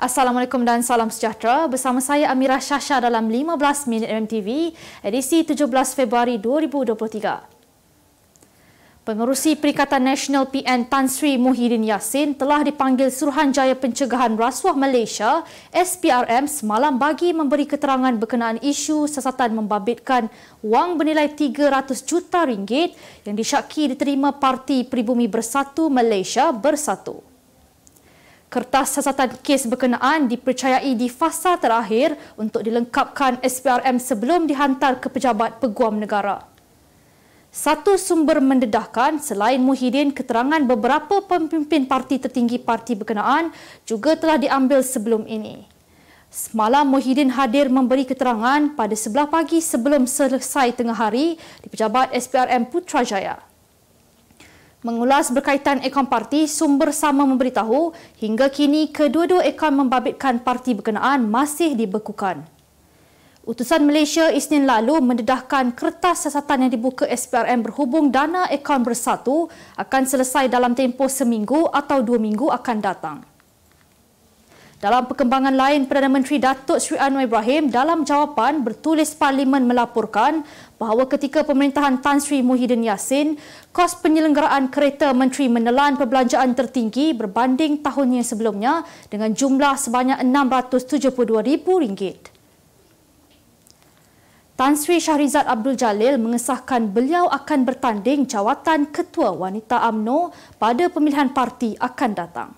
Assalamualaikum dan salam sejahtera. Bersama saya Amirah Syasha dalam 15 minit MMTV, edisi 17 Februari 2023. Pengerusi Perikatan Nasional PN Tan Sri Muhyiddin Yassin telah dipanggil Suruhanjaya Pencegahan Rasuah Malaysia SPRM semalam bagi memberi keterangan berkenaan isu siasatan membabitkan wang bernilai 300 juta ringgit yang disyaki diterima Parti Pribumi Bersatu Malaysia Bersatu. Kertas siasatan kes berkenaan dipercayai di fasa terakhir untuk dilengkapkan SPRM sebelum dihantar ke Pejabat Peguam Negara. Satu sumber mendedahkan selain Muhyiddin, keterangan beberapa pemimpin parti tertinggi parti berkenaan juga telah diambil sebelum ini. Semalam Muhyiddin hadir memberi keterangan pada 11 pagi sebelum selesai tengah hari di Pejabat SPRM Putrajaya. Mengulas berkaitan akaun parti, sumber sama memberitahu hingga kini kedua-dua akaun membabitkan parti berkenaan masih dibekukan. Utusan Malaysia Isnin lalu mendedahkan kertas siasatan yang dibuka SPRM berhubung dana akaun bersatu akan selesai dalam tempoh seminggu atau 2 minggu akan datang. Dalam perkembangan lain, Perdana Menteri Datuk Seri Anwar Ibrahim dalam jawapan bertulis Parlimen melaporkan bahawa ketika pemerintahan Tan Sri Muhyiddin Yassin, kos penyelenggaraan kereta menteri menelan perbelanjaan tertinggi berbanding tahun yang sebelumnya dengan jumlah sebanyak RM672,000. Tan Sri Shahrizad Abdul Jalil mengesahkan beliau akan bertanding jawatan Ketua Wanita UMNO pada pemilihan parti akan datang.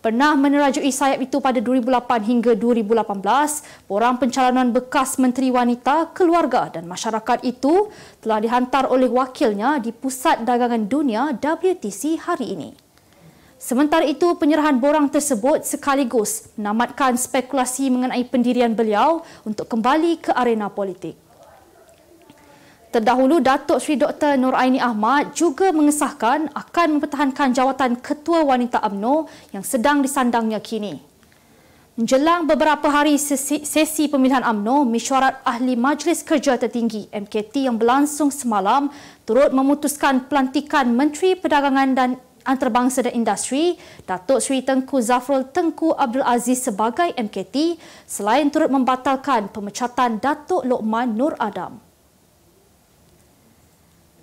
Pernah menerajui sayap itu pada 2008 hingga 2018, borang pencalonan bekas Menteri Wanita, Keluarga dan Masyarakat itu telah dihantar oleh wakilnya di Pusat Dagangan Dunia WTC hari ini. Sementara itu, penyerahan borang tersebut sekaligus menamatkan spekulasi mengenai pendirian beliau untuk kembali ke arena politik. Terdahulu, Datuk Seri Dr. Nur Aini Ahmad juga mengesahkan akan mempertahankan jawatan Ketua Wanita UMNO yang sedang disandangnya kini. Menjelang beberapa hari sesi pemilihan UMNO, Mesyuarat Ahli Majlis Kerja Tertinggi MKT yang berlangsung semalam turut memutuskan pelantikan Menteri Perdagangan dan Antarabangsa dan Industri, Datuk Seri Tengku Zafrul Tengku Abdul Aziz sebagai MKT, selain turut membatalkan pemecatan Datuk Lokman Nur Adam.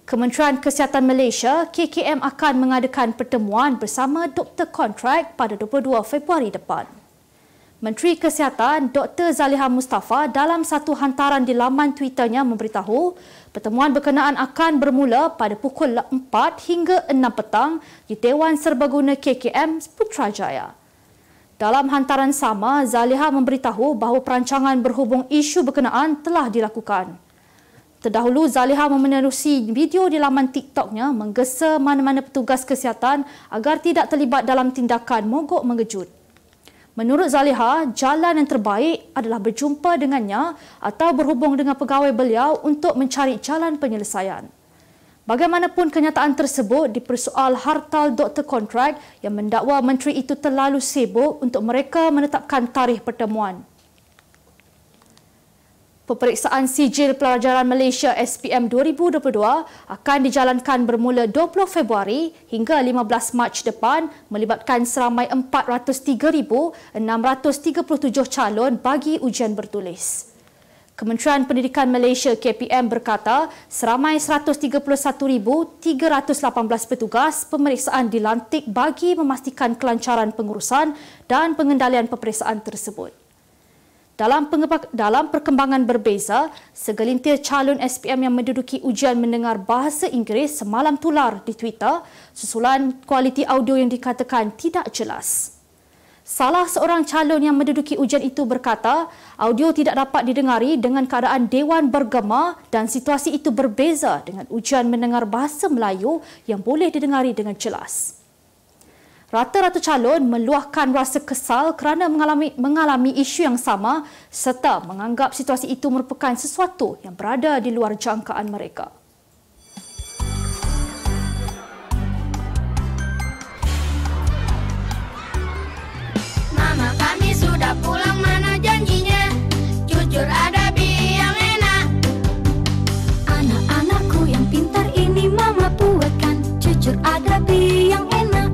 Kementerian Kesihatan Malaysia, KKM akan mengadakan pertemuan bersama doktor kontrak pada 22 Februari depan. Menteri Kesihatan Dr. Zaliha Mustafa dalam satu hantaran di laman Twitternya memberitahu pertemuan berkenaan akan bermula pada pukul 4 hingga 6 petang di Dewan Serbaguna KKM Putrajaya. Dalam hantaran sama, Zaliha memberitahu bahawa perancangan berhubung isu berkenaan telah dilakukan. Terdahulu, Zaliha menerusi video di laman TikToknya menggesa mana-mana petugas kesihatan agar tidak terlibat dalam tindakan mogok mengejut. Menurut Zaliha, jalan yang terbaik adalah berjumpa dengannya atau berhubung dengan pegawai beliau untuk mencari jalan penyelesaian. Bagaimanapun, kenyataan tersebut dipersoal hartal doktor kontrak yang mendakwa menteri itu terlalu sibuk untuk mereka menetapkan tarikh pertemuan. Peperiksaan Sijil Pelajaran Malaysia SPM 2022 akan dijalankan bermula 20 Februari hingga 15 Mac depan melibatkan seramai 403,637 calon bagi ujian bertulis. Kementerian Pendidikan Malaysia KPM berkata seramai 131,318 petugas pemeriksaan dilantik bagi memastikan kelancaran pengurusan dan pengendalian peperiksaan tersebut. Dalam perkembangan berbeza, segelintir calon SPM yang menduduki ujian mendengar bahasa Inggeris semalam tular di Twitter susulan kualiti audio yang dikatakan tidak jelas. Salah seorang calon yang menduduki ujian itu berkata, audio tidak dapat didengari dengan keadaan dewan bergema dan situasi itu berbeza dengan ujian mendengar bahasa Melayu yang boleh didengari dengan jelas. Rata-rata calon meluahkan rasa kesal kerana mengalami isu yang sama serta menganggap situasi itu merupakan sesuatu yang berada di luar jangkaan mereka. Mama kami sudah pulang, mana janjinya? Jujur ada yang enak. Anak-anakku yang pintar ini mama buatkan. Jujur ada yang enak.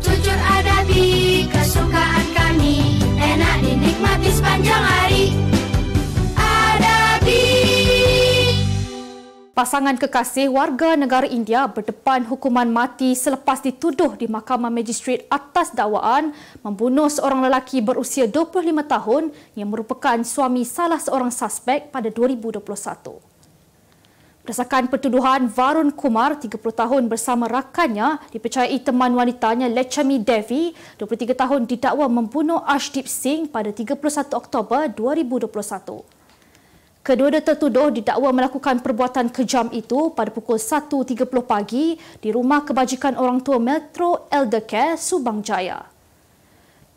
Jujur ada kesukaan. Pasangan kekasih warga negara India berdepan hukuman mati selepas dituduh di Mahkamah Magistrate atas dakwaan membunuh seorang lelaki berusia 25 tahun yang merupakan suami salah seorang suspek pada 2021. Berdasarkan pertuduhan, Varun Kumar, 30 tahun bersama rakannya dipercayai teman wanitanya Lechami Devi, 23 tahun didakwa membunuh Arshdeep Singh pada 31 Oktober 2021. Kedua-dua tertuduh didakwa melakukan perbuatan kejam itu pada pukul 1.30 pagi di Rumah Kebajikan Orang Tua Metro Eldercare, Subang Jaya.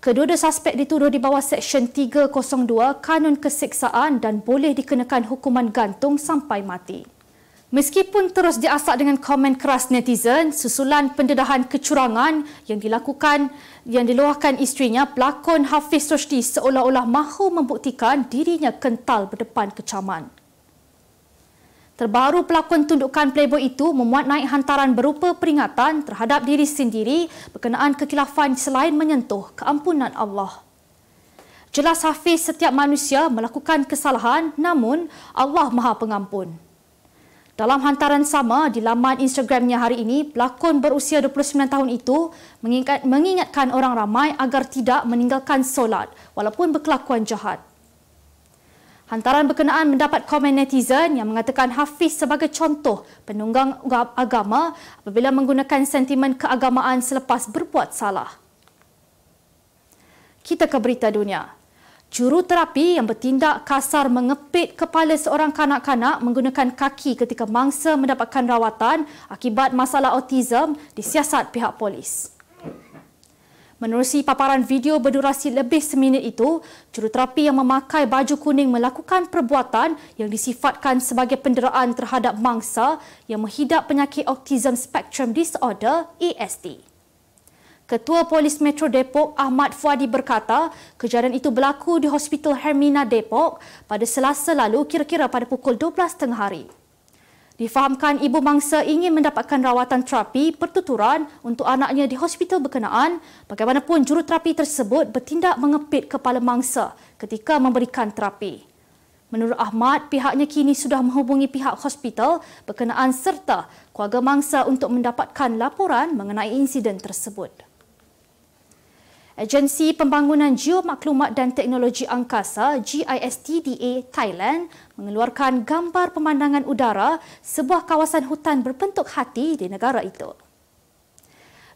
Kedua-dua suspek dituduh di bawah Seksyen 302 Kanun Keseksaan dan boleh dikenakan hukuman gantung sampai mati. Meskipun terus diasak dengan komen keras netizen susulan pendedahan kecurangan yang diluahkan isterinya, pelakon Hafiz Roshdi seolah-olah mahu membuktikan dirinya kental berdepan kecaman. Terbaru, pelakon tundukan Playboy itu memuat naik hantaran berupa peringatan terhadap diri sendiri berkenaan kekilafan selain menyentuh keampunan Allah. Jelas Hafiz, setiap manusia melakukan kesalahan, namun Allah Maha Pengampun. Dalam hantaran sama di laman Instagramnya hari ini, pelakon berusia 29 tahun itu mengingatkan orang ramai agar tidak meninggalkan solat walaupun berkelakuan jahat. Hantaran berkenaan mendapat komen netizen yang mengatakan Hafiz sebagai contoh penunggang agama apabila menggunakan sentimen keagamaan selepas berbuat salah. Kita ke berita dunia. Juruterapi yang bertindak kasar mengepit kepala seorang kanak-kanak menggunakan kaki ketika mangsa mendapatkan rawatan akibat masalah autism disiasat pihak polis. Menerusi paparan video berdurasi lebih seminit itu, juruterapi yang memakai baju kuning melakukan perbuatan yang disifatkan sebagai penderaan terhadap mangsa yang menghidap penyakit Autism Spectrum Disorder (ASD). Ketua Polis Metro Depok Ahmad Fuadi berkata kejadian itu berlaku di Hospital Hermina Depok pada Selasa lalu kira-kira pada pukul 12 tengah hari. Difahamkan ibu mangsa ingin mendapatkan rawatan terapi pertuturan untuk anaknya di hospital berkenaan, bagaimanapun juruterapi tersebut bertindak mengepit kepala mangsa ketika memberikan terapi. Menurut Ahmad, pihaknya kini sudah menghubungi pihak hospital berkenaan serta keluarga mangsa untuk mendapatkan laporan mengenai insiden tersebut. Agensi Pembangunan Geomaklumat dan Teknologi Angkasa GISTDA Thailand mengeluarkan gambar pemandangan udara sebuah kawasan hutan berbentuk hati di negara itu.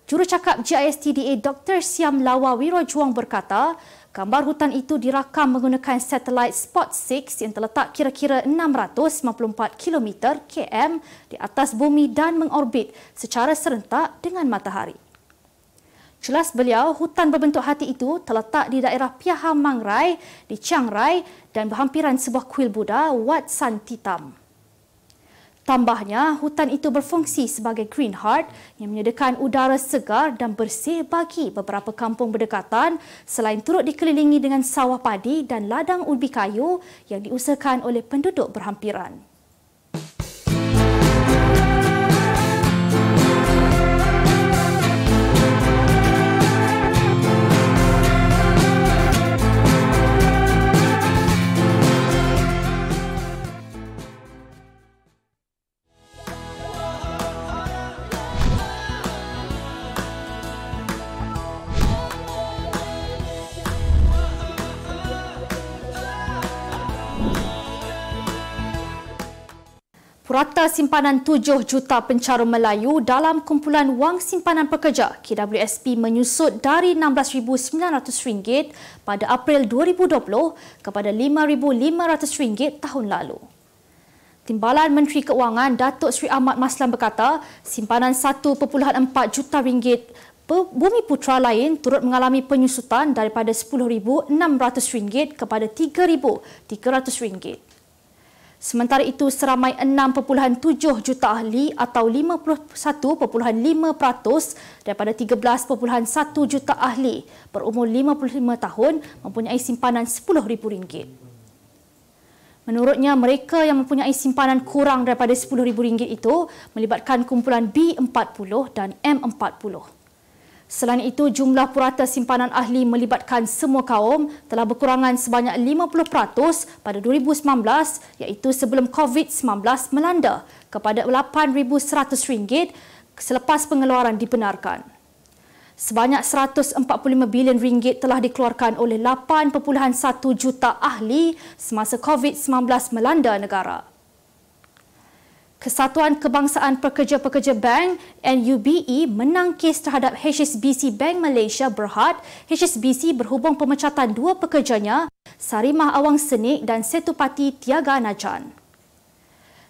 Jurucakap GISTDA Dr. Siam Lawa Wirojuang berkata, gambar hutan itu dirakam menggunakan satelit Spot 6 yang terletak kira-kira 654 km di atas bumi dan mengorbit secara serentak dengan matahari. Jelas beliau, hutan berbentuk hati itu terletak di daerah Piaha Mangrai di Chiang Rai dan berhampiran sebuah kuil Buddha Wat San Titam. Tambahnya, hutan itu berfungsi sebagai Green Heart yang menyediakan udara segar dan bersih bagi beberapa kampung berdekatan selain turut dikelilingi dengan sawah padi dan ladang ubi kayu yang diusahakan oleh penduduk berhampiran. Purata simpanan 7 juta pencarum Melayu dalam kumpulan wang simpanan pekerja KWSP menyusut dari RM16,900 pada April 2020 kepada RM5,500 tahun lalu. Timbalan Menteri Keuangan Datuk Seri Ahmad Maslan berkata simpanan RM1.4 juta Bumiputera lain turut mengalami penyusutan daripada RM10,600 kepada RM3,300. Sementara itu, seramai 6.7 juta ahli atau 51.5% daripada 13.1 juta ahli berumur 55 tahun mempunyai simpanan RM10,000. Menurutnya, mereka yang mempunyai simpanan kurang daripada RM10,000 itu melibatkan kumpulan B40 dan M40. Selain itu, jumlah purata simpanan ahli melibatkan semua kaum telah berkurangan sebanyak 50% pada 2019 iaitu sebelum COVID-19 melanda kepada RM8,100 selepas pengeluaran dibenarkan. Sebanyak RM145 bilion telah dikeluarkan oleh 8.1 juta ahli semasa COVID-19 melanda negara. Kesatuan Kebangsaan Pekerja-Pekerja Bank NUBE menang kes terhadap HSBC Bank Malaysia Berhad. HSBC berhubung pemecatan dua pekerjanya, Sarimah Awang Senik dan Setupati Tiaga Najan.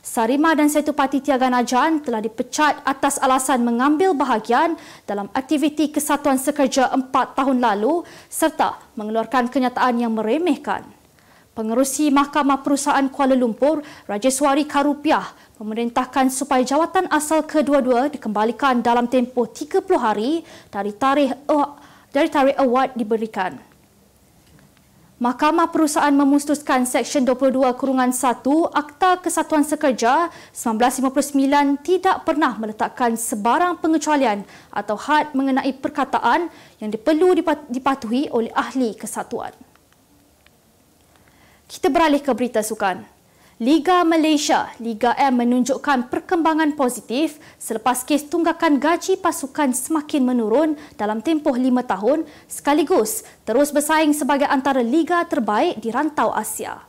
Sarimah dan Setupati Tiaga Najan telah dipecat atas alasan mengambil bahagian dalam aktiviti Kesatuan Sekerja 4 tahun lalu serta mengeluarkan kenyataan yang meremehkan. Pengerusi Mahkamah Perusahaan Kuala Lumpur, Rajeswari Karupiah, memerintahkan supaya jawatan asal kedua-dua dikembalikan dalam tempoh 30 hari dari tarikh award diberikan. Mahkamah Perusahaan memutuskan Seksyen 22-1 Akta Kesatuan Sekerja 1959 tidak pernah meletakkan sebarang pengecualian atau had mengenai perkataan yang perlu dipatuhi oleh ahli kesatuan. Kita beralih ke berita sukan. Liga Malaysia, Liga M menunjukkan perkembangan positif selepas kes tunggakan gaji pasukan semakin menurun dalam tempoh 5 tahun sekaligus terus bersaing sebagai antara liga terbaik di rantau Asia.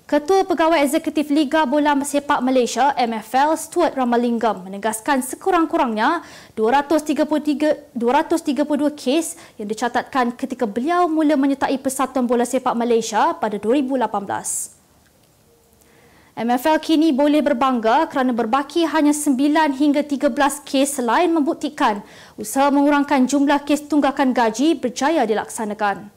Ketua Pegawai Eksekutif Liga Bola Sepak Malaysia MFL Stuart Ramalingam menegaskan sekurang-kurangnya 232 kes yang dicatatkan ketika beliau mula menyertai Persatuan Bola Sepak Malaysia pada 2018. MFL kini boleh berbangga kerana berbaki hanya 9 hingga 13 kes selain membuktikan usaha mengurangkan jumlah kes tunggakan gaji berjaya dilaksanakan.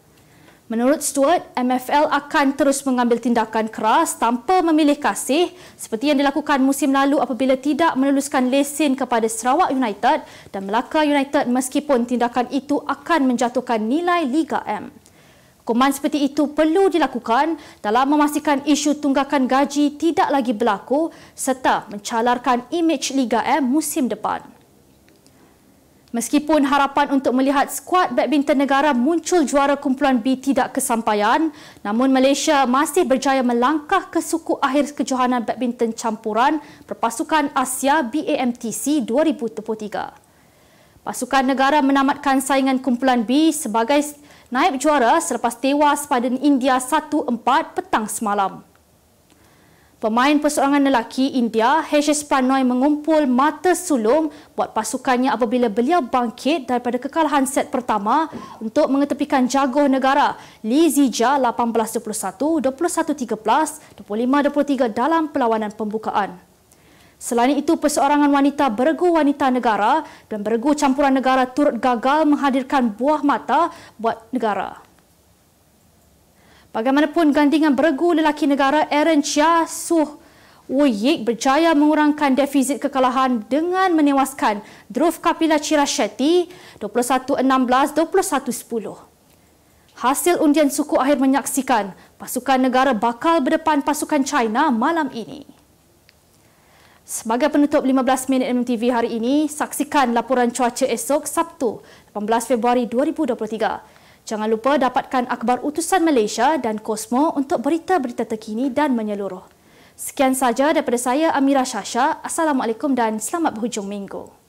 Menurut Stuart, MFL akan terus mengambil tindakan keras tanpa memilih kasih seperti yang dilakukan musim lalu apabila tidak meneluskan lesen kepada Sarawak United dan Melaka United meskipun tindakan itu akan menjatuhkan nilai Liga M. Hukuman seperti itu perlu dilakukan dalam memastikan isu tunggakan gaji tidak lagi berlaku serta mencalarkan imej Liga M musim depan. Meskipun harapan untuk melihat skuad badminton negara muncul juara kumpulan B tidak kesampaian, namun Malaysia masih berjaya melangkah ke suku akhir kejohanan badminton campuran Perpasukan Asia BAMTC 2023. Pasukan negara menamatkan saingan kumpulan B sebagai naib juara selepas tewas pada India 1-4 petang semalam. Pemain perseorangan lelaki India, HS Pranoy mengumpul mata sulung buat pasukannya apabila beliau bangkit daripada kekalahan set pertama untuk mengetepikan jagoh negara Lee Zija 18-21, 21-13, 25-23 dalam perlawanan pembukaan. Selain itu, perseorangan wanita beregu wanita negara dan beregu campuran negara turut gagal menghadirkan buah mata buat negara. Bagaimanapun, gandingan beregu lelaki negara Aaron Chia Suh Woyik berjaya mengurangkan defizit kekalahan dengan menewaskan Dhruv Kapila Chirashetty 21-16, 21-10. Hasil undian suku akhir menyaksikan pasukan negara bakal berdepan pasukan China malam ini. Sebagai penutup 15 minit MMTV hari ini, saksikan laporan cuaca esok Sabtu 18 Februari 2023. Jangan lupa dapatkan akhbar utusan Malaysia dan Kosmo untuk berita-berita terkini dan menyeluruh. Sekian saja daripada saya Amira Shasha. Assalamualaikum dan selamat berhujung minggu.